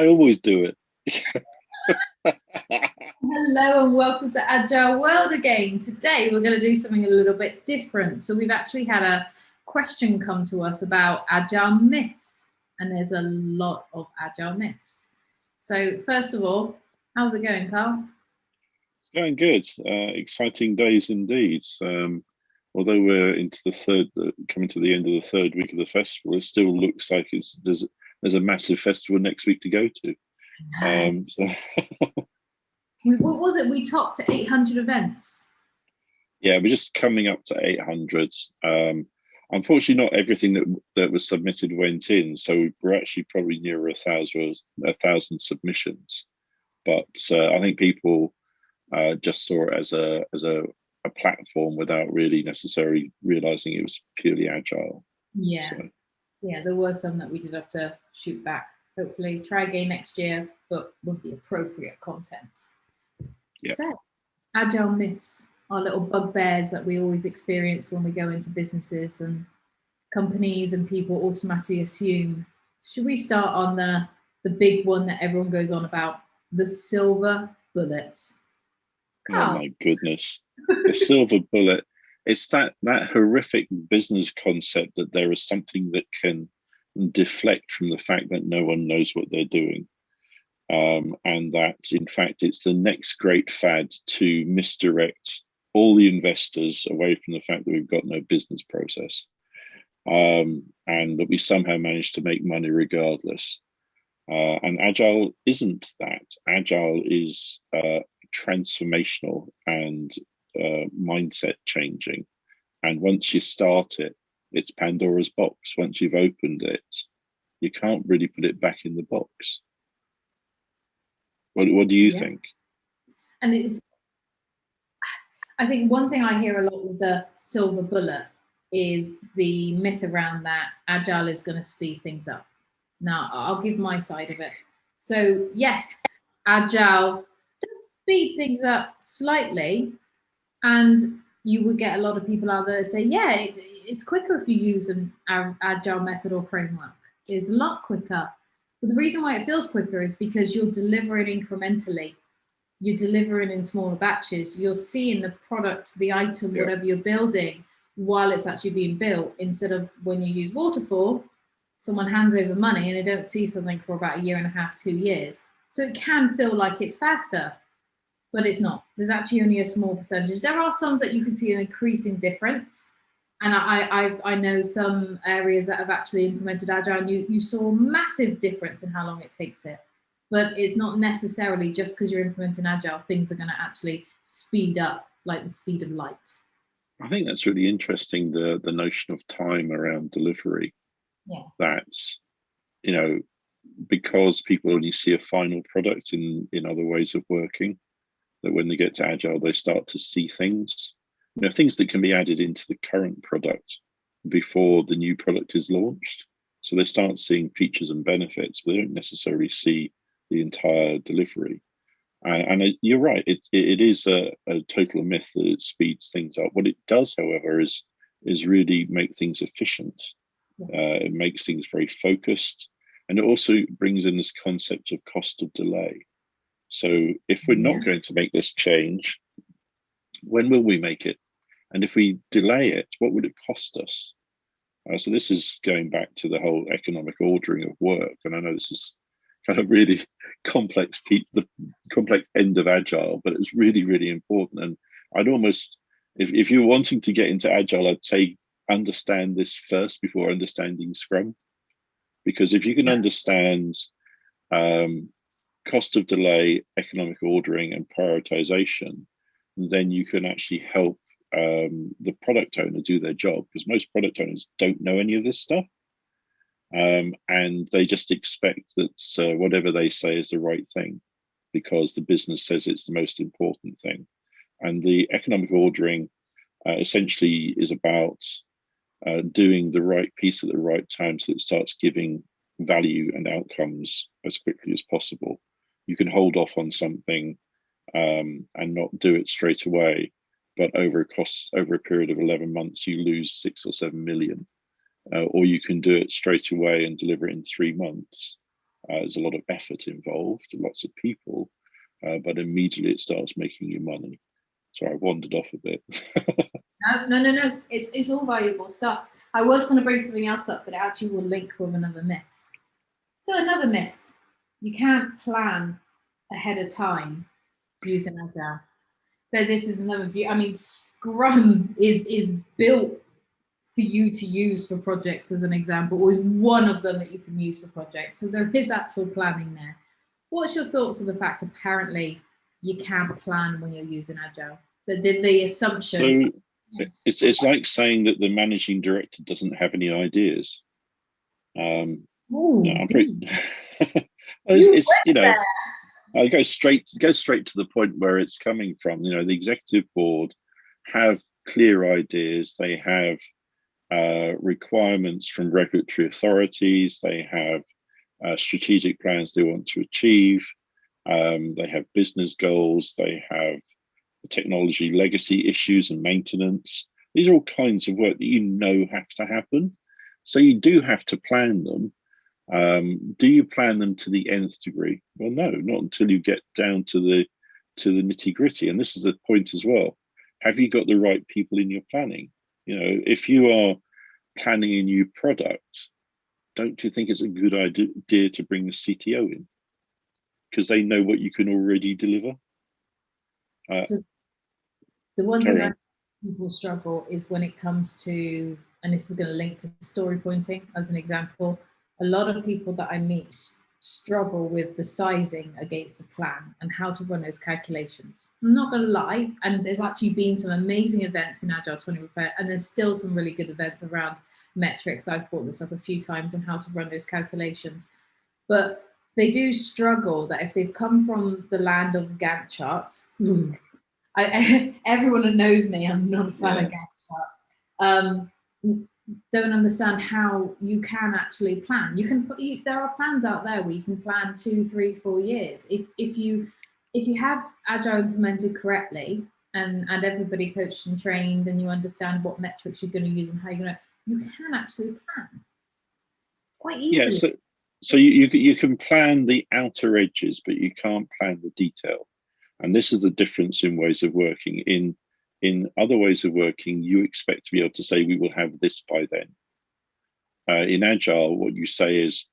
I always do it. Hello and welcome to Agile World again. Today we're going to do something a little bit different. So we've actually had a question come to us about Agile myths, and there's a lot of Agile myths. So first of all, how's it going, Karl? It's going good. Exciting days indeed. Although we're into coming to the end of the third week of the festival, it still looks like there's a massive festival next week to go to. So What was it? We topped 800 events. yeah, we're just coming up to 800. Unfortunately, not everything that was submitted went in, so we're actually probably near a thousand submissions. But I think people just saw it as a platform without really necessarily realizing it was purely agile. Yeah, so. Yeah, there were some that we did have to shoot back. Hopefully, try again next year, but with the appropriate content. Yep. So, Agile myths are little bugbears that we always experience when we go into businesses and companies, and people automatically assume. Should we start on the big one that everyone goes on about, the silver bullet? Oh my goodness, the silver bullet. It's that horrific business concept that there is something that can deflect from the fact that no one knows what they're doing. And that, in fact, it's the next great fad to misdirect all the investors away from the fact that we've got no business process, and that we somehow manage to make money regardless. And Agile isn't that. Agile is transformational and mindset changing. And once you start it, it's Pandora's box. Once you've opened it, you can't really put it back in the box. What do you think? And I think one thing I hear a lot with the silver bullet is the myth around that Agile is going to speed things up. Now, I'll give my side of it. So yes, Agile does speed things up slightly, and you would get a lot of people out there that say, yeah, it's quicker if you use an Agile method or framework. It's a lot quicker. But the reason why it feels quicker is because you're delivering incrementally. You're delivering in smaller batches. You're seeing the product, the item, whatever you're building, while it's actually being built, instead of when you use waterfall, someone hands over money and they don't see something for about a year and a half, 2 years. So it can feel like it's faster, but it's not. There's actually only a small percentage. There are some that you can see an increasing difference. And I know some areas that have actually implemented Agile, and you saw a massive difference in how long it takes it. But it's not necessarily just because you're implementing Agile, things are going to actually speed up like the speed of light. I think that's really interesting, the notion of time around delivery. Yeah. That, because people only see a final product in other ways of working, that when they get to Agile, they start to see things, things that can be added into the current product before the new product is launched. So they start seeing features and benefits, but they don't necessarily see the entire delivery. And you're right, it is a total myth that it speeds things up. What it does, however, is really make things efficient. It makes things very focused, and it also brings in this concept of cost of delay. So if we're not going to make this change, when will we make it? And if we delay it, what would it cost us? So this is going back to the whole economic ordering of work. And I know this is kind of really complex, the complex end of Agile, but it's really, really important. And I'd almost, if you're wanting to get into Agile, I'd say understand this first before understanding Scrum. Because if you can understand cost of delay, economic ordering, and prioritization, then you can actually help the product owner do their job, because most product owners don't know any of this stuff. And they just expect that whatever they say is the right thing because the business says it's the most important thing. And the economic ordering essentially is about doing the right piece at the right time so it starts giving value and outcomes as quickly as possible. You can hold off on something and not do it straight away, but over a period of 11 months, you lose 6 or 7 million. Or you can do it straight away and deliver it in 3 months, There's a lot of effort involved, lots of people, but immediately it starts making you money. So I wandered off a bit. No. It's all valuable stuff. I was going to bring something else up, but it actually will link with another myth. So another myth: you can't plan ahead of time using Agile. So this is another view. I mean, Scrum is built for you to use for projects, as an example, or is one of them that you can use for projects. So there is actual planning there. What's your thoughts on the fact apparently you can't plan when you're using Agile? The assumption. So it's like saying that the managing director doesn't have any ideas. Ooh, no, I'm pretty, it's you know, I go straight to the point where it's coming from. You know, the executive board have clear ideas. They have requirements from regulatory authorities. They have strategic plans they want to achieve. They have business goals. They have technology legacy issues and maintenance. These are all kinds of work that you know have to happen. So you do have to plan them. Do you plan them to the nth degree? Well, no, not until you get down to the nitty gritty. And this is the point as well. Have you got the right people in your planning? You know, if you are planning a new product, don't you think it's a good idea to bring the CTO in? Because they know what you can already deliver. So the one thing I people struggle is when it comes to, and this is going to link to story pointing as an example, a lot of people that I meet struggle with the sizing against a plan and how to run those calculations. I'm not going to lie, and there's actually been some amazing events in Agile20Reflect, and there's still some really good events around metrics. I've brought this up a few times and how to run those calculations. But they do struggle that if they've come from the land of Gantt charts, everyone who knows me, I'm not a fan of Gantt charts. Don't understand how you can actually plan. There are plans out there where you can plan 2, 3, 4 years. If you have Agile implemented correctly and everybody coached and trained, and you understand what metrics you're going to use and how you can actually plan quite easily. Yeah, so you can plan the outer edges, but you can't plan the detail. And this is the difference in ways of working. In other ways of working, you expect to be able to say, we will have this by then. In Agile, what you say is,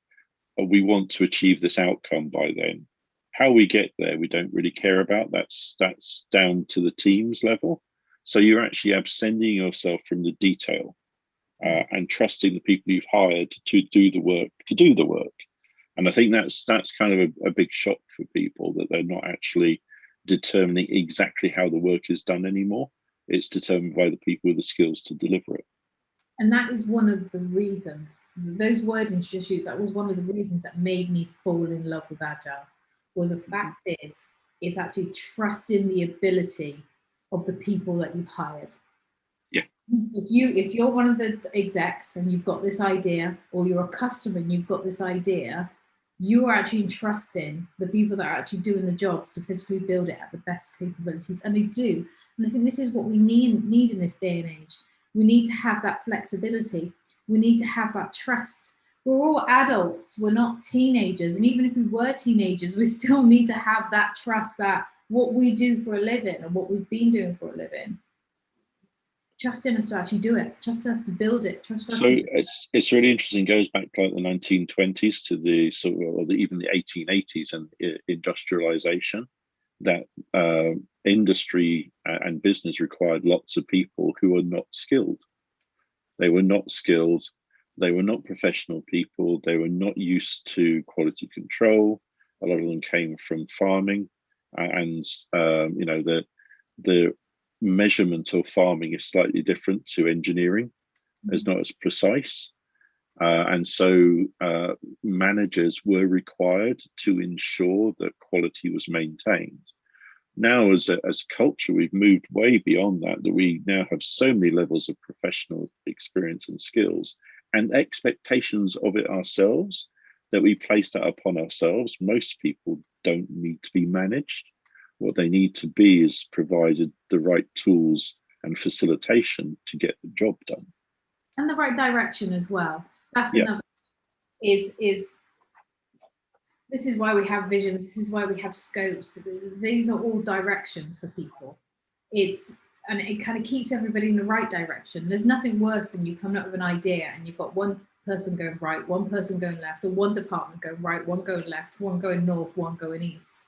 we want to achieve this outcome by then. How we get there, we don't really care about. That's down to the team's level. So you're actually absenting yourself from the detail and trusting the people you've hired to do the work. And I think that's kind of a big shock for people, that they're not actually determining exactly how the work is done anymore. It's determined by the people with the skills to deliver it. And that is one of the reasons, those wordings just used, that was one of the reasons that made me fall in love with Agile, was the fact is, it's actually trusting the ability of the people that you've hired. Yeah. If you're one of the execs and you've got this idea, or you're a customer and you've got this idea, you are actually trusting the people that are actually doing the jobs to physically build it at the best capabilities, and they do. And I think this is what we need in this day and age. We need to have that flexibility. We need to have that trust. We're all adults, we're not teenagers. And even if we were teenagers, we still need to have that trust that what we do for a living and what we've been doing for a living, trust in us to actually do it, trust us to build it, trust us. So it's really interesting. It goes back to like the 1920s to the sort of, or even the 1880s and industrialization, that industry and business required lots of people who were not skilled. They were not skilled. They were not professional people. They were not used to quality control. A lot of them came from farming, and you know, the measurement of farming is slightly different to engineering. It's not as precise. And so managers were required to ensure that quality was maintained. Now, as a culture, we've moved way beyond that, that we now have so many levels of professional experience and skills and expectations of it ourselves, that we place that upon ourselves. Most people don't need to be managed. What they need to be is provided the right tools and facilitation to get the job done. And the right direction as well. That's another, is This is why we have visions. This is why we have scopes. These are all directions for people. And it kind of keeps everybody in the right direction. There's nothing worse than you coming up with an idea and you've got one person going right, one person going left, or one department going right, one going left, one going north, one going east.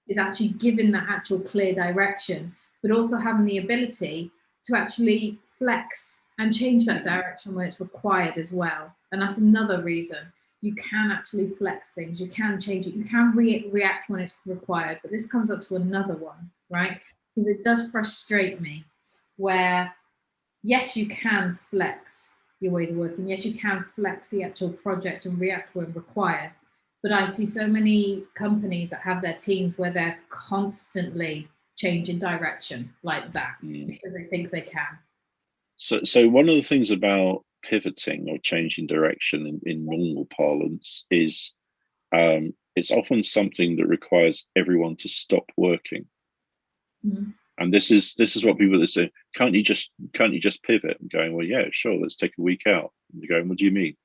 Is actually giving that actual clear direction, but also having the ability to actually flex and change that direction when it's required as well. And that's another reason you can actually flex things, you can change it, you can react when it's required. But this comes up to another one, right? Because it does frustrate me where, yes, you can flex your ways of working. Yes, you can flex the actual project and react when required. But I see so many companies that have their teams where they're constantly changing direction like that because they think they can. So one of the things about pivoting or changing direction in normal parlance is it's often something that requires everyone to stop working. Mm-hmm. And this is what people that say, can't you just pivot? I'm going, well, yeah, sure, let's take a week out. And they're going, what do you mean?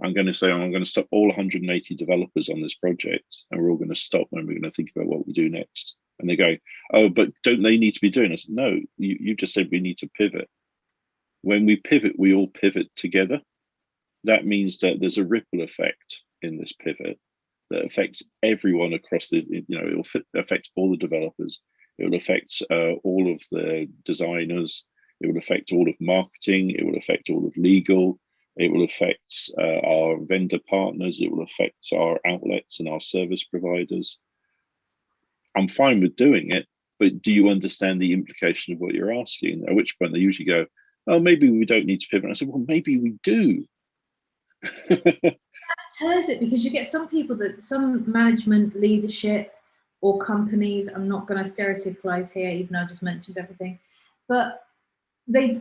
I'm going to say, I'm going to stop all 180 developers on this project, and we're all going to stop and we're going to think about what we do next. And they go, oh, but don't they need to be doing? I said, no, you just said we need to pivot. When we pivot, we all pivot together. That means that there's a ripple effect in this pivot that affects everyone across the, it will affect all the developers. It will affect all of the designers. It will affect all of marketing. It will affect all of legal. It will affect our vendor partners. It will affect our outlets and our service providers. I'm fine with doing it, but do you understand the implication of what you're asking? At which point they usually go, oh, maybe we don't need to pivot. I said, well, maybe we do. That tears it, because you get some people that, some management leadership or companies, I'm not going to stereotypize here, even though I just mentioned everything, but they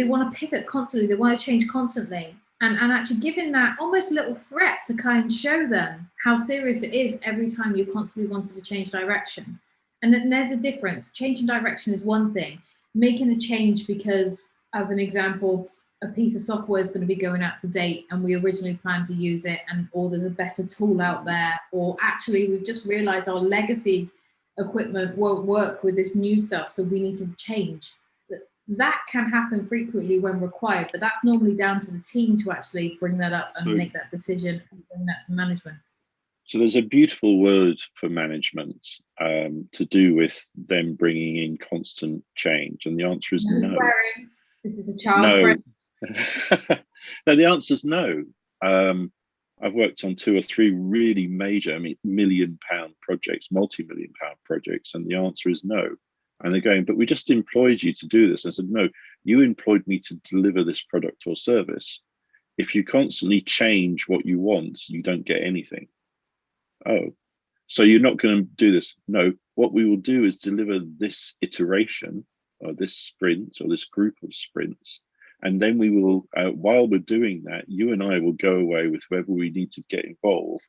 want to pivot constantly, they want to change constantly, and actually giving that almost little threat to kind of show them how serious it is every time you constantly wanted to change direction. And then there's a difference. Changing direction is one thing. Making a change because, as an example, a piece of software is going to be going out to date and we originally planned to use it, and or there's a better tool out there, or actually we've just realized our legacy equipment won't work with this new stuff, so we need to change. That can happen frequently when required, but that's normally down to the team to actually bring that up and make that decision and bring that to management. So there's a beautiful word for management to do with them bringing in constant change, and the answer is no. Swearing. This is a child friend. No, the answer is no. I've worked on 2 or 3 really major, £1 million projects, multi-million pound projects, and the answer is no. And they're going, but we just employed you to do this. I said, no, you employed me to deliver this product or service. If you constantly change what you want, you don't get anything. Oh, so you're not going to do this? No, what we will do is deliver this iteration or this sprint or this group of sprints. And then we will, while we're doing that, you and I will go away with whoever we need to get involved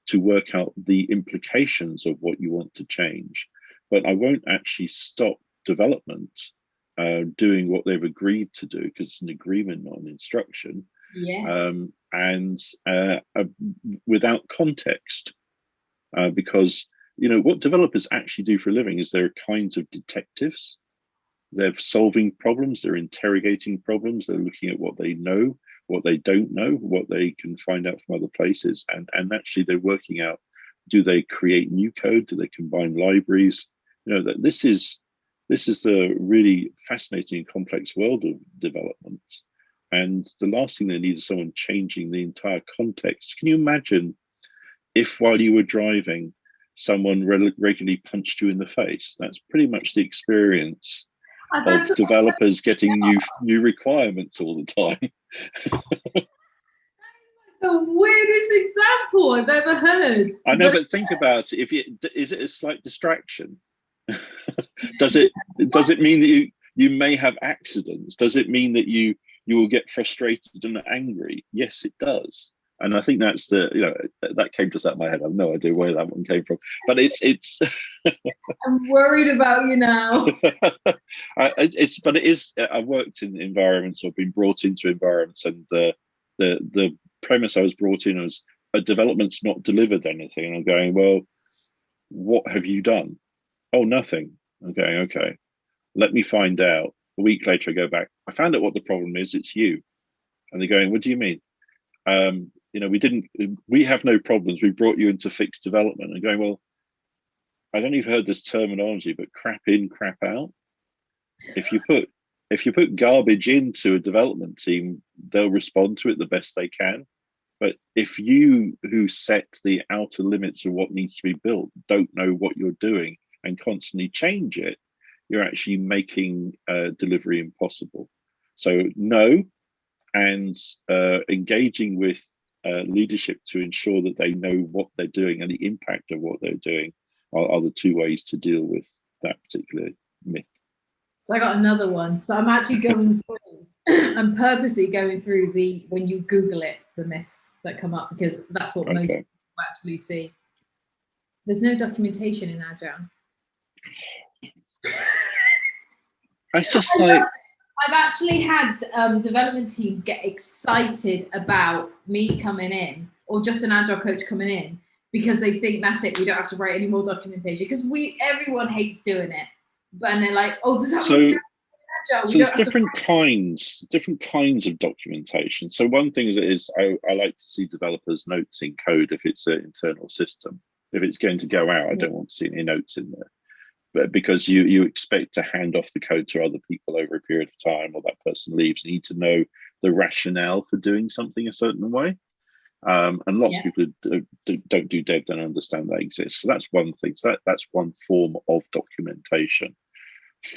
to work out the implications of what you want to change. But I won't actually stop development doing what they've agreed to do, because it's an agreement, not an instruction. Yes. And without context, because what developers actually do for a living is they're kinds of detectives. They're solving problems, they're interrogating problems, they're looking at what they know, what they don't know, what they can find out from other places, and actually they're working out, do they create new code, do they combine libraries? That this is the really fascinating and complex world of development. And the last thing they need is someone changing the entire context. Can you imagine if while you were driving, someone regularly punched you in the face? That's pretty much the experience of developers getting new requirements all the time. The weirdest example I've ever heard. I know, but think about it. Is it a slight distraction? Does it mean that you may have accidents? Does it mean that you will get frustrated and angry? Yes, it does. And I think that's that came just out of my head. I have no idea where that one came from, but it's. I'm worried about you now. But it is. I've worked in environments or been brought into environments, and the premise I was brought in was a development's not delivered anything, and I'm going, well, what have you done? Oh, nothing. I'm going, okay, let me find out. A week later, I go back. I found out what the problem is. It's you. And they're going, what do you mean? We have no problems. We brought you in to fix development. And going, well, I don't know if you've heard this terminology, but crap in, crap out. If you put garbage into a development team, they'll respond to it the best they can. But if you, who set the outer limits of what needs to be built, don't know what you're doing and constantly change it, you're actually making delivery impossible. So no, and engaging with leadership to ensure that they know what they're doing and the impact of what they're doing are the two ways to deal with that particular myth. So I got another one. So I'm actually going through, I'm purposely going through when you Google it, the myths that come up, because that's what most people actually see. There's no documentation in Agile. It's just like, I've actually had development teams get excited about me coming in, or just an Agile coach coming in, because they think that's it. We don't have to write any more documentation, because everyone hates doing it. And they're like, oh, does that mean Agile? So there's different kinds of documentation. So one thing is I like to see developers' notes in code if it's an internal system. If it's going to go out, I don't want to see any notes in there. But because you expect to hand off the code to other people over a period of time, or that person leaves, you need to know the rationale for doing something a certain way. And lots of people don't do dev, don't understand that exists. So that's one thing. So that's one form of documentation.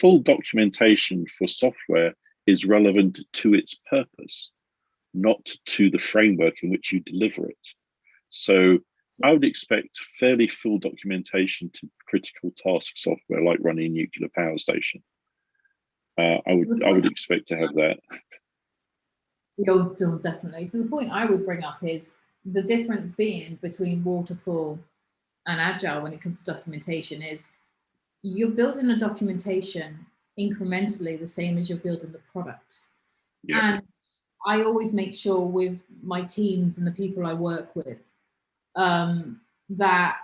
Full documentation for software is relevant to its purpose, not to the framework in which you deliver it. So I would expect fairly full documentation to critical task software, like running a nuclear power station. I would expect to have that. Definitely. So the point I would bring up is the difference being between waterfall and Agile when it comes to documentation is you're building a documentation incrementally the same as you're building the product. Yeah. And I always make sure with my teams and the people I work with that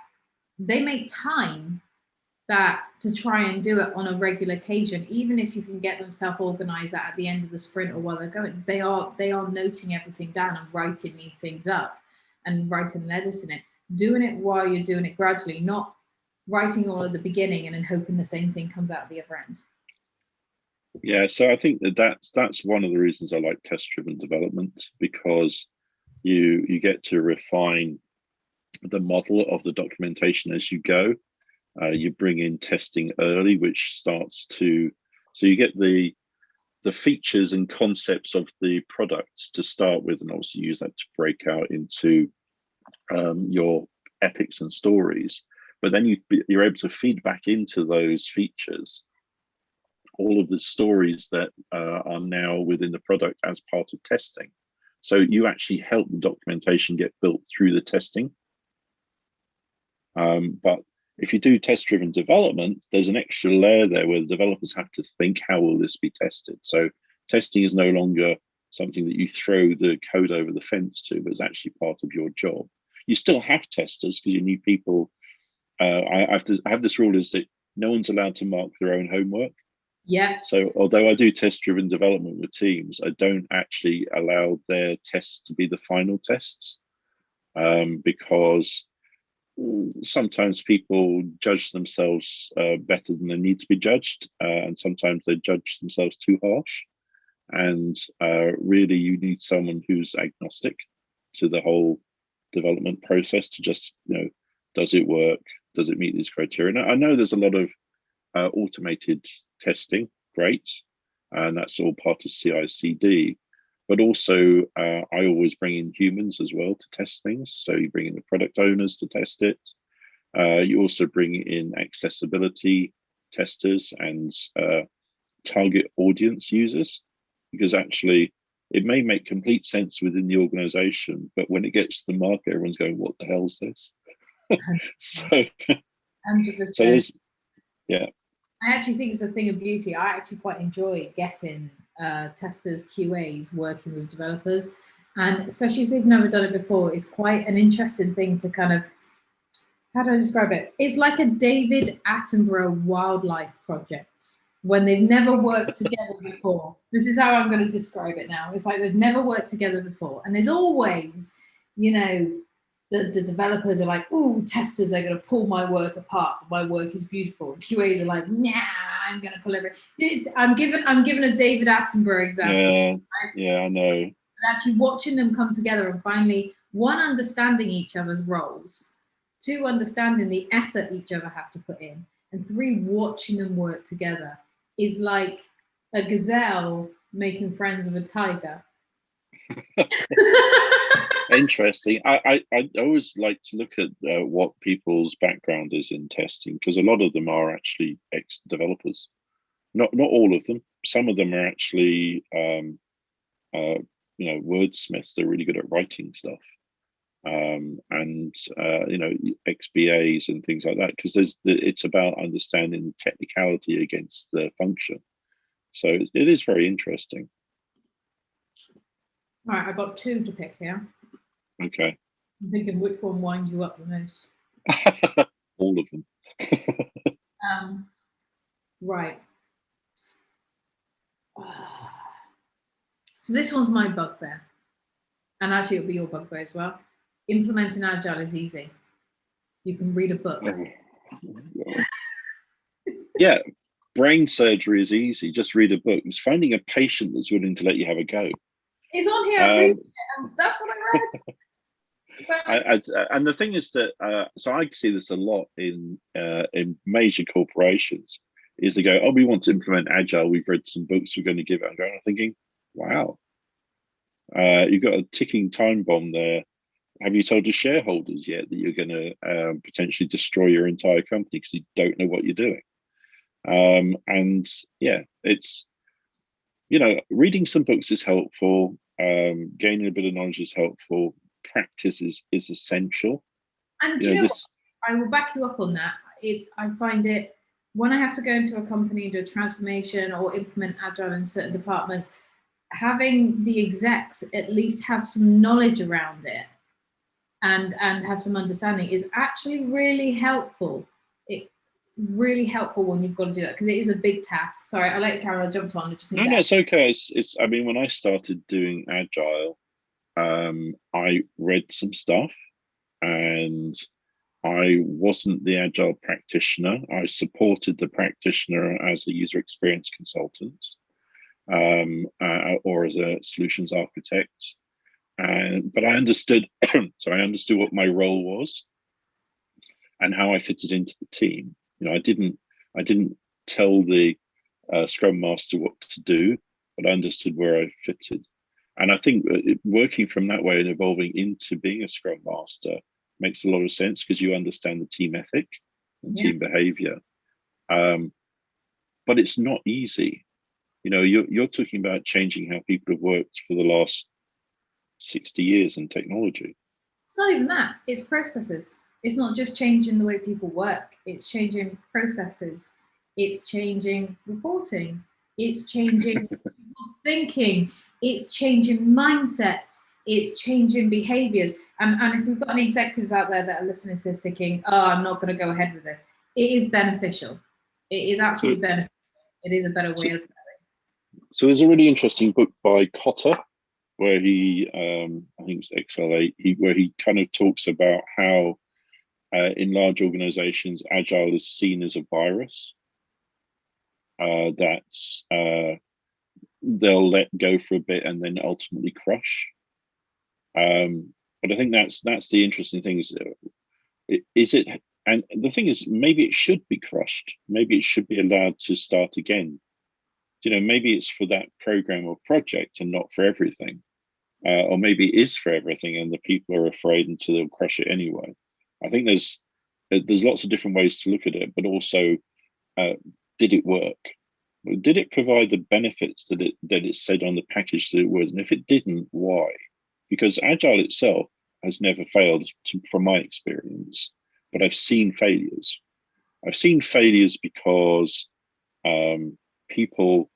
they make time to try and do it on a regular occasion, even if you can get them self-organized at the end of the sprint or while they're going. They are noting everything down and writing these things up and writing and editing it, doing it while you're doing it gradually, not writing all at the beginning and then hoping the same thing comes out the other end. Yeah, so I think that's one of the reasons I like test-driven development, because you get to refine the model of the documentation as you go. You bring in testing early, which starts to, so you get the features and concepts of the products to start with, and obviously use that to break out into your epics and stories. But then you're able to feed back into those features all of the stories that are now within the product as part of testing. So you actually help the documentation get built through the testing. But if you do test-driven development, there's an extra layer there where the developers have to think, how will this be tested? So testing is no longer something that you throw the code over the fence to, but it's actually part of your job. You still have testers because you need people. I have this rule is that no one's allowed to mark their own homework. Yeah. So although I do test-driven development with teams, I don't actually allow their tests to be the final tests, because sometimes people judge themselves better than they need to be judged, and sometimes they judge themselves too harsh. And really, you need someone who's agnostic to the whole development process to just, does it work? Does it meet these criteria? And I know there's a lot of automated testing, great, and that's all part of CI/CD. But also, I always bring in humans as well to test things. So you bring in the product owners to test it. You also bring in accessibility testers and target audience users, because actually it may make complete sense within the organization, but when it gets to the market, everyone's going, what the hell is this? So 100%. Yeah. I actually think it's a thing of beauty. I actually quite enjoy getting testers, QAs working with developers, And especially if they've never done it before, it's quite an interesting thing to kind of, how do I describe it? It's like a David Attenborough wildlife project when they've never worked together before. This is how I'm going to describe it now. It's like they've never worked together before. And there's always, you know, the developers are like, oh, testers are going to pull my work apart. My work is beautiful. QAs are like, nah, I'm going to pull everything. I'm given a David Attenborough example. Yeah, right? yeah, I know. And actually watching them come together and finally, one, understanding each other's roles, two, understanding the effort each other have to put in, and three, watching them work together is like a gazelle making friends with a tiger. Interesting. I always like to look at what people's background is in testing, because a lot of them are actually ex-developers. Not all of them. Some of them are actually wordsmiths. They're really good at writing stuff, and XBAs and things like that. Because it's about understanding the technicality against the function. So it is very interesting. All right, I've got two to pick here. Okay. I'm thinking which one winds you up the most. All of them. Right. So this one's my bugbear. And actually it'll be your bugbear as well. Implementing Agile is easy. You can read a book. Yeah, brain surgery is easy. Just read a book. It's finding a patient that's willing to let you have a go. It's on here. That's what I read. And the thing is that, so I see this a lot in major corporations, is they go, oh, we want to implement Agile. We've read some books. We're going to give it. I'm thinking, wow, you've got a ticking time bomb there. Have you told your shareholders yet that you're going to potentially destroy your entire company because you don't know what you're doing? And yeah, it's, reading some books is helpful. Gaining a bit of knowledge is helpful. Practice is essential. And I will back you up on that. I find it, when I have to go into a company, do a transformation or implement Agile in certain departments, having the execs at least have some knowledge around it and have some understanding is actually really helpful. It really helpful when you've got to do that, because it is a big task. Sorry, I like Karl, I jumped on. No, it's okay. It's I mean, when I started doing Agile, I read some stuff, and I wasn't the Agile practitioner. I supported the practitioner as a user experience consultant, or as a solutions architect. But I understood, so I understood what my role was and how I fitted into the team. I didn't tell the Scrum Master what to do, but I understood where I fitted. And I think working from that way and evolving into being a Scrum Master makes a lot of sense, because you understand the team ethic and team behavior. But it's not easy. You're talking about changing how people have worked for the last 60 years in technology. It's not even that, it's processes. It's not just changing the way people work, it's changing processes, it's changing reporting, it's changing people's thinking, it's changing mindsets, it's changing behaviors. And if we've got any executives out there that are listening to this thinking, oh, I'm not going to go ahead with this, it is beneficial. It is absolutely beneficial. It is a better way of going. So there's a really interesting book by Cotter, where he, I think it's XL8, where he kind of talks about how in large organizations, Agile is seen as a virus that they'll let go for a bit and then ultimately crush. But I think that's the interesting thing, is it, and the thing is, maybe it should be crushed. Maybe it should be allowed to start again. Maybe it's for that program or project and not for everything. Or maybe it is for everything and the people are afraid and so they'll crush it anyway. I think there's lots of different ways to look at it, but also, did it work? Did it provide the benefits that it said on the package that it was? And if it didn't, why? Because Agile itself has never failed, from my experience, but I've seen failures. I've seen failures because people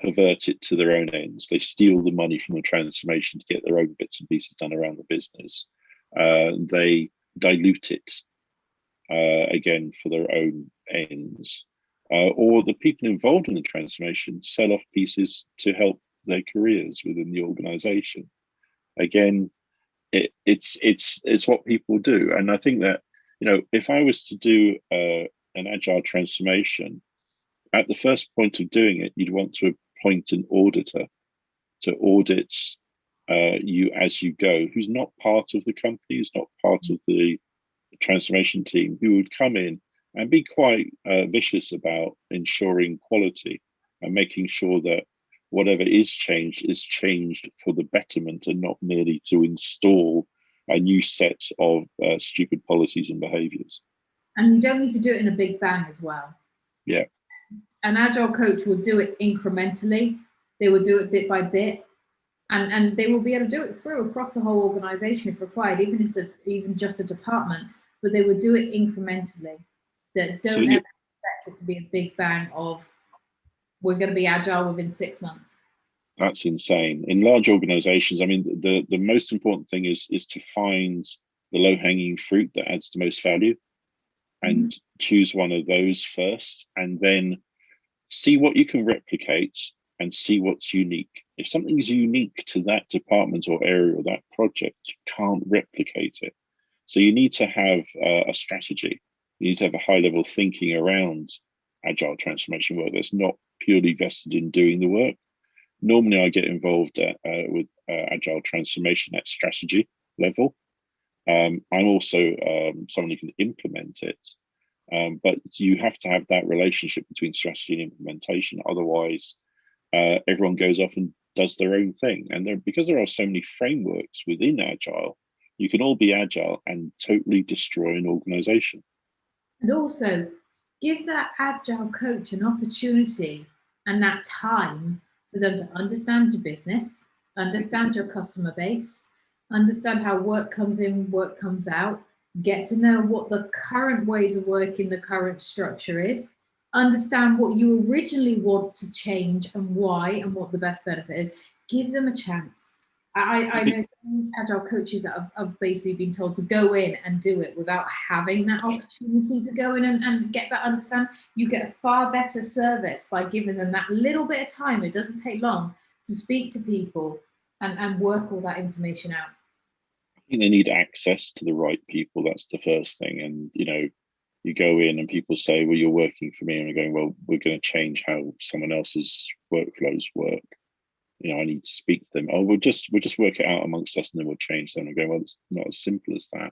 pervert it to their own ends. They steal the money from the transformation to get their own bits and pieces done around the business. They dilute it again for their own ends. Or the people involved in the transformation sell off pieces to help their careers within the organization. Again, it's what people do. And I think that, if I was to do an agile transformation, at the first point of doing it, you'd want to appoint an auditor to audit you as you go, who's not part of the company, who's not part of the transformation team, who would come in and be quite vicious about ensuring quality and making sure that whatever is changed for the betterment and not merely to install a new set of stupid policies and behaviors. And you don't need to do it in a big bang as well. Yeah. An agile coach will do it incrementally. They will do it bit by bit. And they will be able to do it through across the whole organization if required, even if it's even just a department, but they will do it incrementally. That don't ever expect it to be a big bang of, we're going to be agile within 6 months. That's insane. In large organizations, I mean, the most important thing is to find the low-hanging fruit that adds the most value and choose one of those first, and then see what you can replicate and see what's unique. If something is unique to that department or area or that project, you can't replicate it. So you need to have a strategy. You need to have a high level thinking around agile transformation work that's not purely vested in doing the work. Normally I get involved with agile transformation at strategy level. I'm also someone who can implement it. But you have to have that relationship between strategy and implementation. Otherwise, everyone goes off and does their own thing. And because there are so many frameworks within Agile, you can all be Agile and totally destroy an organization. And also, give that Agile coach an opportunity and that time for them to understand your business, understand your customer base, understand how work comes in, work comes out, get to know what the current ways of working, the current structure is, understand what you originally want to change and why and what the best benefit is. Give them a chance. I know some agile coaches that have basically been told to go in and do it without having that opportunity to go in and get that understand. You get a far better service by giving them that little bit of time. It doesn't take long to speak to people and work all that information out. I think they need access to the right people. That's the first thing. And, you go in and people say, well, you're working for me. And we're going, well, we're going to change how someone else's workflows work. I need to speak to them. Oh, we'll just work it out amongst us and then we'll change them. And go, well, it's not as simple as that.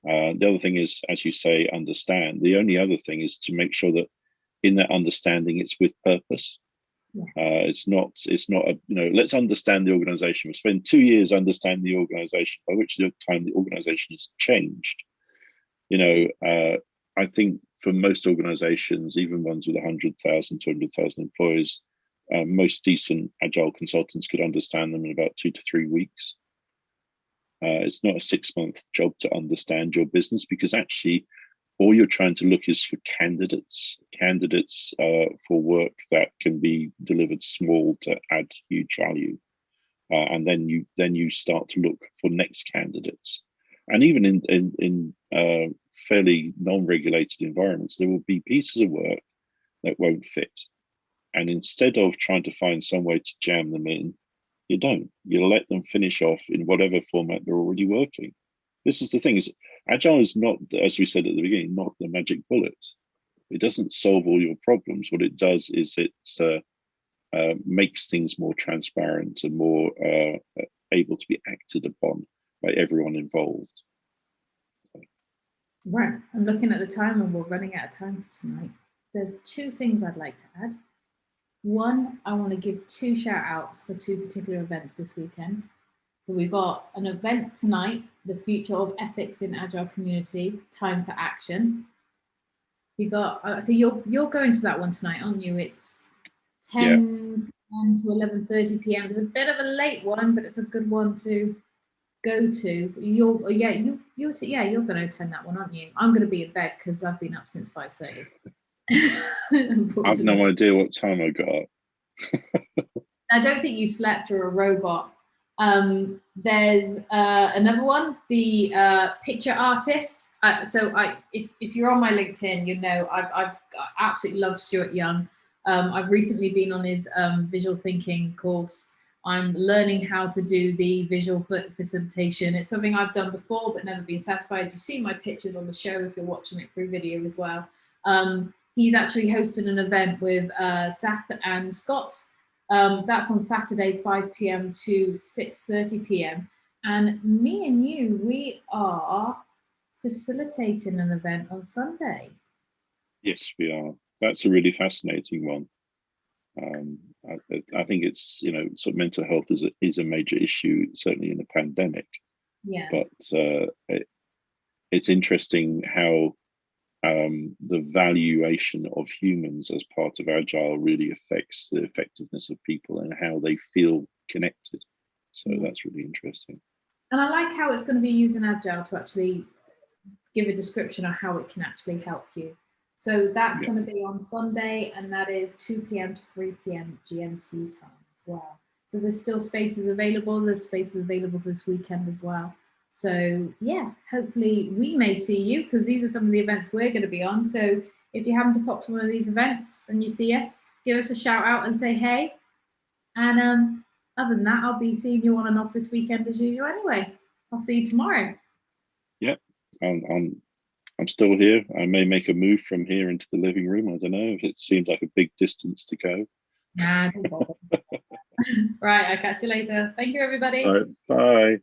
The other thing is, as you say, understand. The only other thing is to make sure that in that understanding, it's with purpose. Yes. It's not let's understand the organization. We'll spend 2 years understanding the organization, by which time the organization has changed. I think for most organizations, even ones with 100,000, 200,000 employees, most decent agile consultants could understand them in about 2 to 3 weeks. It's not a 6-month job to understand your business, because actually all you're trying to look is for candidates for work that can be delivered small to add huge value. And then you start to look for next candidates. And even in fairly non-regulated environments, there will be pieces of work that won't fit. And instead of trying to find some way to jam them in, you don't. You'll let them finish off in whatever format they're already working. This is the thing: is Agile is not, as we said at the beginning, not the magic bullet. It doesn't solve all your problems. What it does is it makes things more transparent and more able to be acted upon by everyone involved. Right, I'm looking at the time and we're running out of time for tonight. There's 2 things I'd like to add. One, I want to give 2 shout outs for 2 particular events this weekend. So we've got an event tonight, the future of ethics in Agile community, time for action. You got, I think you're going to that one tonight, aren't you? It's 10 p.m. to 11:30 p.m. It's a bit of a late one, but it's a good one to go to. You're going to attend that one, aren't you? I'm going to be in bed because I've been up since 5:30. I've no idea what time I got up. I don't think you slept, you're a robot. There's another one, the picture artist. If you're on my LinkedIn, you know I absolutely love Stuart Young. I've recently been on his visual thinking course. I'm learning how to do the visual facilitation. It's something I've done before, but never been satisfied. You've seen my pictures on the show if you're watching it through video as well. He's actually hosted an event with Seth and Scott. That's on Saturday, 5 p.m. to 6:30 p.m. And me and you, we are facilitating an event on Sunday. Yes, we are. That's a really fascinating one. I think it's, you know, sort of mental health is a major issue, certainly in the pandemic. Yeah. But it's interesting how the valuation of humans as part of Agile really affects the effectiveness of people and how they feel connected. So that's really interesting. And I like how it's going to be using Agile to actually give a description of how it can actually help you. So that's going to be on Sunday, and that is 2 p.m. to 3 p.m. GMT time as well. So there's still spaces available. There's spaces available this weekend as well. So yeah, hopefully we may see you, because these are some of the events we're going to be on. So if you happen to pop to one of these events and you see us, give us a shout out and say hey. And other than that, I'll be seeing you on and off this weekend as usual anyway. I'll see you tomorrow. Yeah, I'm still here. I may make a move from here into the living room. I don't know. It seems like a big distance to go. Nah, don't bother. Right, I'll catch you later. Thank you, everybody. All right, bye.